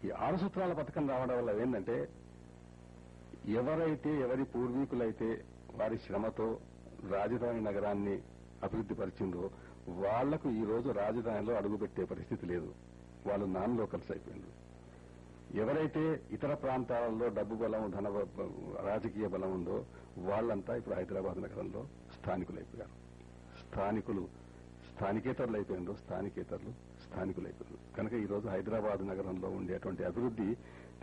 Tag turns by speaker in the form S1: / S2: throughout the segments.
S1: ఈ 6 సూత్రాల పథకం రావడం వల్ల ఏంటంటే ఎవరి పూర్వీకులైతే వారి శ్రమతో రాజధాని నగరాన్ని అభివృద్ధి పరిచిందో వాళ్లకు ఈ రోజు రాజధానిలో అడుగుపెట్టే పరిస్థితి లేదు. వాళ్ళు నాన్ లోకల్స్ అయిపోయింది. ఎవరైతే ఇతర ప్రాంతాలలో డబ్బు బలం, రాజకీయ బలం ఉందో వాళ్లంతా ఇప్పుడు హైదరాబాద్ నగరంలో స్థానికులైపోయారు. స్థానికేతరులు అయిపోయిందో స్థానికులైపోయారు. కనుక ఈ రోజు హైదరాబాద్ నగరంలో ఉండేటువంటి అభివృద్ధి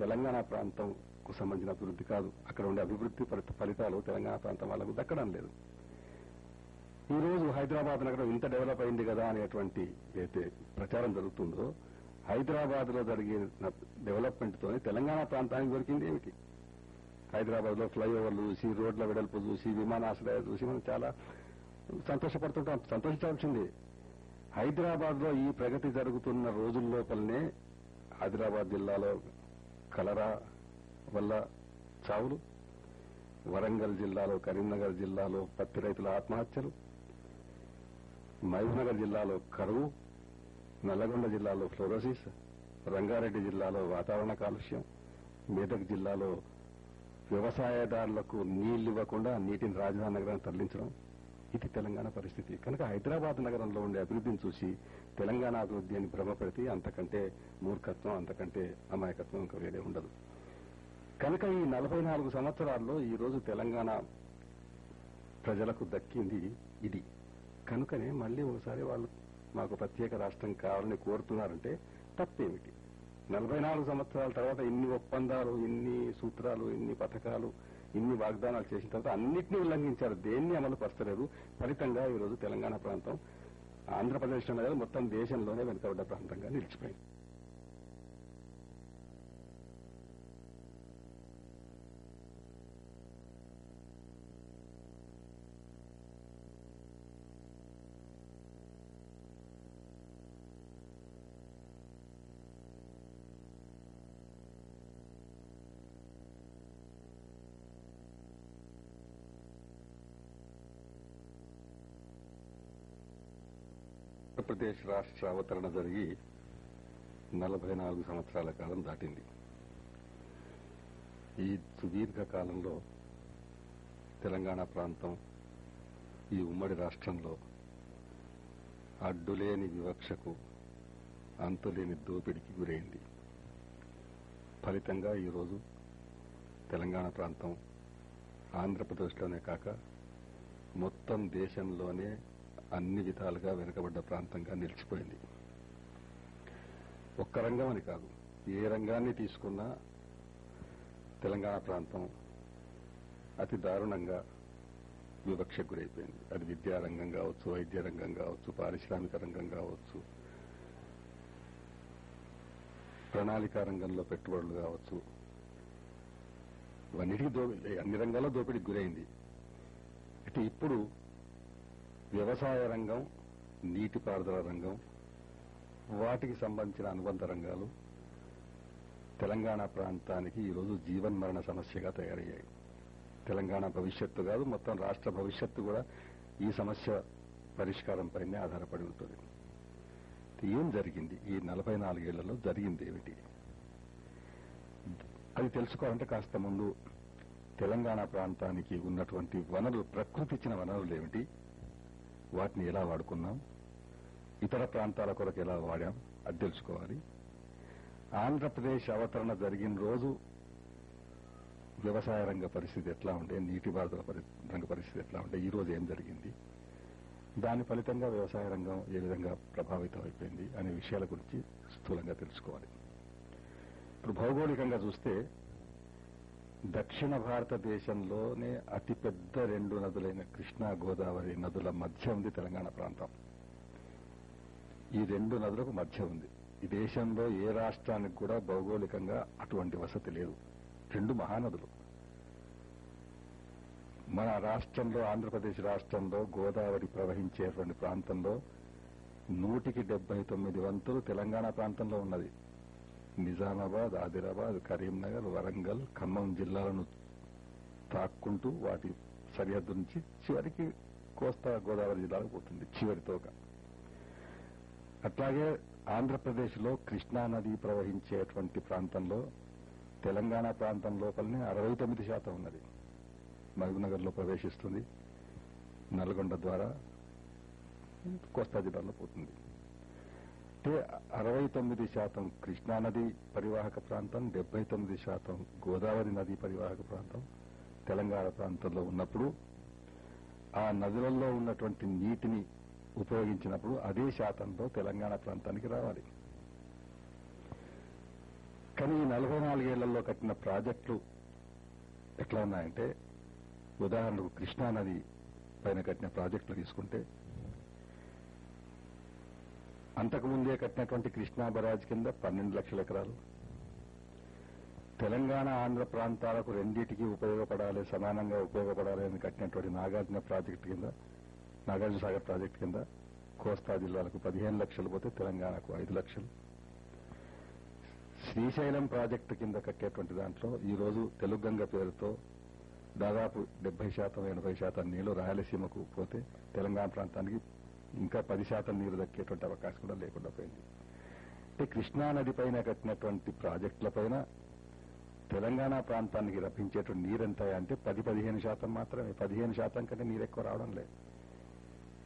S1: తెలంగాణ ప్రాంతంకు సంబంధించిన అభివృద్ధి కాదు. అక్కడ ఉండే అభివృద్ధి ఫలితాలు తెలంగాణ ప్రాంతం వాళ్ళకు దక్కడం లేదు. ఈ రోజు హైదరాబాద్ నగరం ఇంత డెవలప్ అయింది కదా అనేటువంటి అయితే ప్రచారం జరుగుతుందో హైదరాబాద్ లో జరిగిన డెవలప్మెంట్ తోనే తెలంగాణ ప్రాంతానికి దొరికింది ఏమిటి? హైదరాబాద్ లో ఫ్లైఓవర్లు చూసి, రోడ్ల వెడల్పు చూసి, విమానాశ్రయాలు చూసి మనం చాలా సంతోషపడుతుంటాం. సంతోషించాల్సిందే. హైదరాబాద్ లో ఈ ప్రగతి జరుగుతున్న రోజుల్లోపలనే ఆదిలాబాద్ జిల్లాలో కలరా వల్ల చావులు, వరంగల్ జిల్లాలో, కరీంనగర్ జిల్లాలో పత్తి రైతుల ఆత్మహత్యలు, మహబూబ్నగర్ జిల్లాలో కరువు, నల్లగొండ జిల్లాలో ఫ్లోరోసిస్, రంగారెడ్డి జిల్లాలో వాతావరణ కాలుష్యం, మేదక్ జిల్లాలో వ్యవసాయదారులకు నీళ్లు ఇవ్వకుండా నీటిని రాజధాని నగరాన్ని తరలించడం, ఇది తెలంగాణ పరిస్థితి. కనుక హైదరాబాద్ నగరంలో ఉండే అభివృద్ధిని చూసి తెలంగాణ అభివృద్ధి అని భ్రమపడితే అంతకంటే మూర్ఖత్వం, అంతకంటే అమాయకత్వం ఇంకా వేరే ఉండదు. కనుక ఈ 44 సంవత్సరాల్లో ఈ రోజు తెలంగాణ ప్రజలకు దక్కింది ఇది. కనుకనే మళ్లీ ఒకసారి వాళ్ళు మాకు ప్రత్యేక రాష్ట్రం కావాలని కోరుతున్నారంటే తప్పేమిటి? 44 సంవత్సరాల తర్వాత ఇన్ని ఒప్పందాలు, ఇన్ని సూత్రాలు, ఇన్ని పథకాలు, ఇన్ని వాగ్దానాలు చేసిన తర్వాత అన్నింటినీ ఉల్లంఘించారు. దేన్ని అమలు పరచలేదు. ఫలితంగా ఈ రోజు తెలంగాణ ప్రాంతం ఆంధ్రప్రదేశ్ అనేది మొత్తం దేశంలోనే వెనుకబడ్డ ప్రాంతంగా నిలిచిపోయింది. ఆంధ్రప్రదేశ్ రాష్ట్ర అవతరణ జరిగి 44 సంవత్సరాల కాలం దాటింది. ఈ సుదీర్ఘ కాలంలో తెలంగాణ ప్రాంతం ఈ ఉమ్మడి రాష్ట్రంలో అడ్డులేని వివక్షకు, అంతులేని దోపిడికి గురైంది. ఫలితంగా ఈరోజు తెలంగాణ ప్రాంతం ఆంధ్రప్రదేశ్లోనే కాక మొత్తం దేశంలోనే అన్ని విధాలుగా వెనుకబడ్డ ప్రాంతంగా నిలిచిపోయింది. ఒక్క రంగం అని కాదు, ఏ రంగాన్ని తీసుకున్నా తెలంగాణ ప్రాంతం అతి దారుణంగా వివక్షకు గురైపోయింది. అది విద్యారంగం కావచ్చు, వైద్య రంగం కావచ్చు, పారిశ్రామిక రంగం కావచ్చు, ప్రణాళికా రంగంలో పెట్టుబడులు కావచ్చు, ఇవన్నిటికీ అన్ని రంగాల్లో దోపిడీకి గురైంది. అయితే ఇప్పుడు వ్యవసాయ రంగం, నీటిపారుదల రంగం, వాటికి సంబంధించిన అనుబంధ రంగాలు తెలంగాణ ప్రాంతానికి ఈరోజు జీవన్మరణ సమస్యగా తయారయ్యాయి. తెలంగాణ భవిష్యత్తు కాదు, మొత్తం రాష్ట్ర భవిష్యత్తు కూడా ఈ సమస్య పరిష్కారంపైనే ఆధారపడి ఉంటుంది. ఏం జరిగింది ఈ 44 ఏళ్లలో? జరిగింది ఏమిటి? అది తెలుసుకోవాలంటే కాస్త ముందు తెలంగాణ ప్రాంతానికి ఉన్నటువంటి వనరులు, ప్రకృతి ఇచ్చిన వనరులు ఏమిటి, వాటిని ఎలా వాడుకున్నాం, ఇతర ప్రాంతాల కొరకు ఎలా వాడాం, అది తెలుసుకోవాలి. ఆంధ్రప్రదేశ్ అవతరణ జరిగిన రోజు వ్యవసాయ రంగ పరిస్థితి ఎట్లా ఉండే, నీటిపారుదల రంగ పరిస్థితి ఎట్లా ఉండే, ఈ రోజు ఏం జరిగింది, దాని ఫలితంగా వ్యవసాయ రంగం ఏ విధంగా ప్రభావితం అయిపోయింది అనే విషయాల గురించి స్థూలంగా తెలుసుకోవాలి. ఇప్పుడు భౌగోళికంగా చూస్తే దక్షిణ భారతదేశంలోనే అతిపెద్ద 2 నదులైన కృష్ణా, గోదావరి నదుల మధ్య ఉంది తెలంగాణ ప్రాంతం. ఈ 2 నదులకు మధ్య ఉంది. ఈ దేశంలో ఏ రాష్ట్రానికి కూడా భౌగోళికంగా అటువంటి వసతి లేదు. 2 మహానదులు. మన రాష్ట్రంలో, ఆంధ్రప్రదేశ్ రాష్ట్రంలో గోదావరి ప్రవహించేటువంటి ప్రాంతంలో 100కి 79 వంతులు తెలంగాణ ప్రాంతంలో ఉన్నది. నిజామాబాద్, ఆదిలాబాద్, కరీంనగర్, వరంగల్, ఖమ్మం జిల్లాలను తాక్కుంటూ వాటి సరిహద్దు నుంచి చివరికి కోస్తా గోదావరి జిల్లాకు పోతుంది చివరి తోక. అట్లాగే ఆంధ్రప్రదేశ్లో కృష్ణా నది ప్రవహించేటువంటి ప్రాంతంలో తెలంగాణ ప్రాంతం లోపలనే 69% ఉన్నది. మహబూబ్నగర్లో ప్రవేశిస్తుంది, నల్గొండ ద్వారా కోస్తా జిల్లాలో పోతుంది. అంటే 69% కృష్ణానది పరివాహక ప్రాంతం, 79% గోదావరి నది పరివాహక ప్రాంతం తెలంగాణ ప్రాంతంలో ఉన్నప్పుడు ఆ నదులలో ఉన్నటువంటి నీటిని ఉపయోగించినప్పుడు అదే శాతంలో తెలంగాణ ప్రాంతానికి రావాలి. కానీ ఈ 44 ఏళ్లలో కట్టిన ప్రాజెక్టులు ఎట్లా ఉన్నాయంటే, ఉదాహరణకు కృష్ణానది పైన కట్టిన ప్రాజెక్టులు తీసుకుంటే, అంతకుముందే కట్టినటువంటి కృష్ణా బరాజ్ కింద 12 లక్షల ఎకరాలు, తెలంగాణ ఆంధ్ర ప్రాంతాలకు రెండింటికి ఉపయోగపడాలి, సమానంగా ఉపయోగపడాలి అని కట్టినటువంటి నాగార్జున ప్రాజెక్టు కింద, నాగార్జున సాగర్ ప్రాజెక్టు కింద కోస్తా జిల్లాలకు 15 లక్షలు పోతే తెలంగాణకు 5 లక్షలు. శ్రీశైలం ప్రాజెక్టు కింద కట్టేటువంటి దాంట్లో ఈ రోజు తెలుగంగ పేరుతో దాదాపు 70% 80% నీళ్లు రాయలసీమకు పోతే తెలంగాణ ప్రాంతానికి ఇంకా 10% నీరు దక్కేటువంటి అవకాశం కూడా లేకుండా పోయింది. అంటే కృష్ణానది పైన కట్టినటువంటి ప్రాజెక్టులపైన తెలంగాణ ప్రాంతానికి రప్పించేటువంటి నీరెంత అంటే 10-15% మాత్రమే. 15% కంటే నీరు ఎక్కువ రావడం లేదు.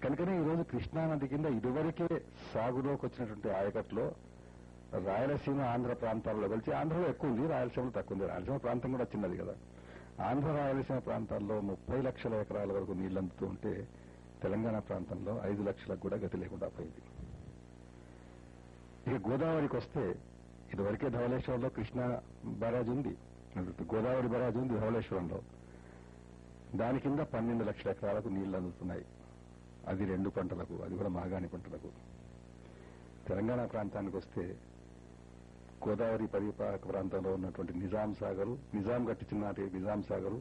S1: కనుకనే ఈరోజు కృష్ణానది కింద ఇదివరకే సాగులోకి వచ్చినటువంటి ఆయకట్లో రాయలసీమ ఆంధ్ర ప్రాంతాల్లో కలిసి ఆంధ్రలో ఎక్కువ ఉంది, రాయలసీమలో తక్కువ ఉంది. రాయలసీమ ప్రాంతం కూడా చిన్నది కదా. ఆంధ్ర రాయలసీమ ప్రాంతాల్లో 30 లక్షల ఎకరాల వరకు నీళ్లు అందుతూ ఉంటే తెలంగాణ ప్రాంతంలో 5 లక్షలకు కూడా గతి లేకుండా పోయింది. ఇక గోదావరికి వస్తే ఇదివరకే ధవళేశ్వరంలో కృష్ణా బరాజ్ ఉంది, గోదావరి బరాజ్ ఉంది ధవళేశ్వరంలో. దాని కింద 12 లక్షల ఎకరాలకు నీళ్లు అందుతున్నాయి. అది 2 పంటలకు, అది కూడా మాగాణి పంటలకు. తెలంగాణ ప్రాంతానికి వస్తే గోదావరి పరిపాలక ప్రాంతంలో ఉన్నటువంటి నిజాం సాగరు, నిజాం కట్టించిన నాటి నిజాం సాగరు,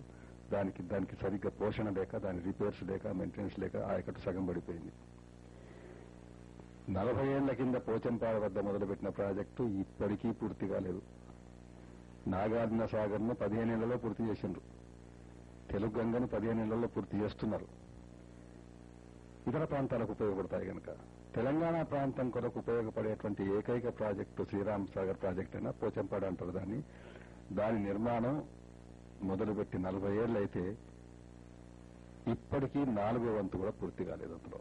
S1: దానికి సరిగ్గా పోషణ లేక, దాని రిపేర్స్ లేక, మెయింటెనెన్స్ లేక ఆయకట్టు సగం పడిపోయింది. 40 ఏళ్ల కింద పోచంపాడు వద్ద మొదలుపెట్టిన ప్రాజెక్టు ఇప్పటికీ పూర్తి కాలేదు. నాగార్జున సాగర్ను 15 ఏళ్లలో పూర్తి చేసిండ్రు, తెలుగంగను 15 ఏళ్లలో పూర్తి చేస్తున్నారు. ఇతర ప్రాంతాలకు ఉపయోగపడతాయి కనుక తెలంగాణ ప్రాంతం కొరకు ఉపయోగపడేటువంటి ఏకైక ప్రాజెక్టు శ్రీరామ్ సాగర్ ప్రాజెక్ట్ అయినా పోచంపాడు అంటారు దాన్ని. దాని నిర్మాణం మొదలుపెట్టి 40 ఏళ్లయితే ఇప్పటికీ 4వ వంతు కూడా పూర్తి కాలేదు. అందులో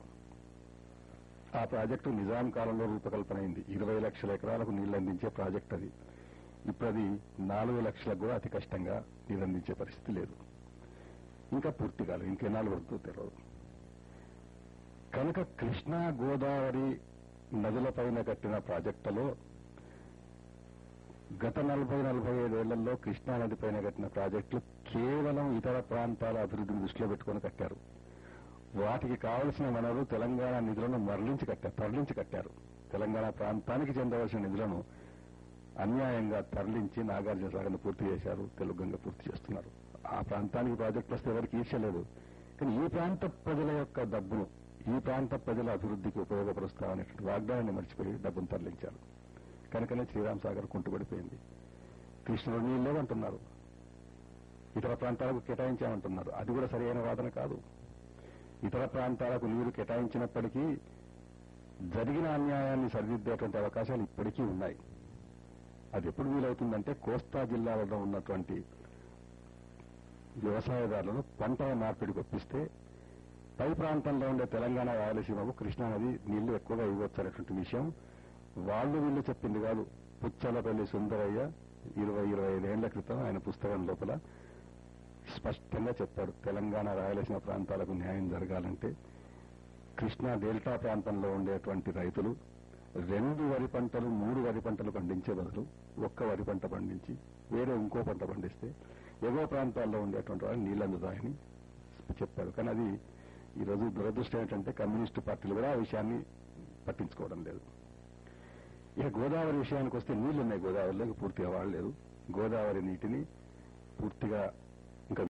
S1: ఆ ప్రాజెక్టు నిజాం కాలంలో రూపకల్పన అయింది. 20 లక్షల ఎకరాలకు నీళ్లు అందించే ప్రాజెక్ట్ అది. ఇప్పుడు అది 4 లక్షలకు కూడా అతి కష్టంగా నీళ్లు అందించే పరిస్థితి లేదు, ఇంకా పూర్తి కాలేదు, ఇంకెన్నాళ్ళు పడుతుందో తెలియదు. కనుక కృష్ణా గోదావరి నదులపైన కట్టిన ప్రాజెక్టులో గత 40-45 ఏళ్లలో కృష్ణానది పైన కట్టిన ప్రాజెక్టులు కేవలం ఇతర ప్రాంతాల అభివృద్ధిని దృష్టిలో పెట్టుకుని కట్టారు. వాటికి కావలసిన వనరులు తెలంగాణ నిధులను తరలించి కట్టారు. తెలంగాణ ప్రాంతానికి చెందవలసిన నిధులను అన్యాయంగా తరలించి నాగార్జున సాగర్ను పూర్తి చేశారు, తెలుగంగ పూర్తి చేస్తున్నారు. ఆ ప్రాంతానికి ప్రాజెక్టులు వస్తే ఎవరికి ఈర్ష్యలేదు. కానీ ఈ ప్రాంత ప్రజల యొక్క డబ్బును, ఈ ప్రాంత ప్రజల అభివృద్ధికి ఉపయోగపరుస్తామనేటువంటి వాగ్దానాన్ని మర్చిపోయి డబ్బును తరలించారు. కనుకనే శ్రీరామ్ సాగర్ కుంటుపడిపోయింది. కృష్ణలో నీళ్ళు లేవంటున్నారు, ఇతర ప్రాంతాలకు కేటాయించామంటున్నారు. అది కూడా సరైన వాదన కాదు. ఇతర ప్రాంతాలకు నీరు కేటాయించినప్పటికీ జరిగిన అన్యాయాన్ని సరిదిద్దేటువంటి అవకాశాలు ఇప్పటికీ ఉన్నాయి. అది ఎప్పుడు వీలవుతుందంటే కోస్తా జిల్లాలలో ఉన్నటువంటి వ్యవసాయదారులను పంటల మార్పిడికి ఒప్పిస్తే పై ప్రాంతంలో ఉండే తెలంగాణ రాయలసీమకు కృష్ణానది నీళ్లు ఎక్కువగా ఇవ్వచ్చు అనేటువంటి విషయం వీళ్ళు చెప్పింది కాదు. పుచ్చలపల్లి సుందరయ్య 20-25 ఏళ్ల క్రితం ఆయన పుస్తకం లోపల స్పష్టంగా చెప్పాడు. తెలంగాణ రాయలసీమ ప్రాంతాలకు న్యాయం జరగాలంటే కృష్ణా డెల్టా ప్రాంతంలో ఉండేటువంటి రైతులు 2 వరి పంటలు 3 వరి పంటలు పండించే బదులు 1 వరి పంట పండించి వేరే ఇంకో పంట పండిస్తే ఎగువ ప్రాంతాల్లో ఉండేటువంటి వాళ్ళు నీళ్లు అందుతాయని చెప్పారు. కానీ అది ఈరోజు దురదృష్టం ఏంటంటే కమ్యూనిస్టు పార్టీలు కూడా ఆ విషయాన్ని పట్టించుకోవడం లేదు. ఇక గోదావరి విషయానికి వస్తే నీళ్లున్నాయి, గోదావరిలోకి పూర్తిగా వాడలేదు. గోదావరి నీటిని పూర్తిగా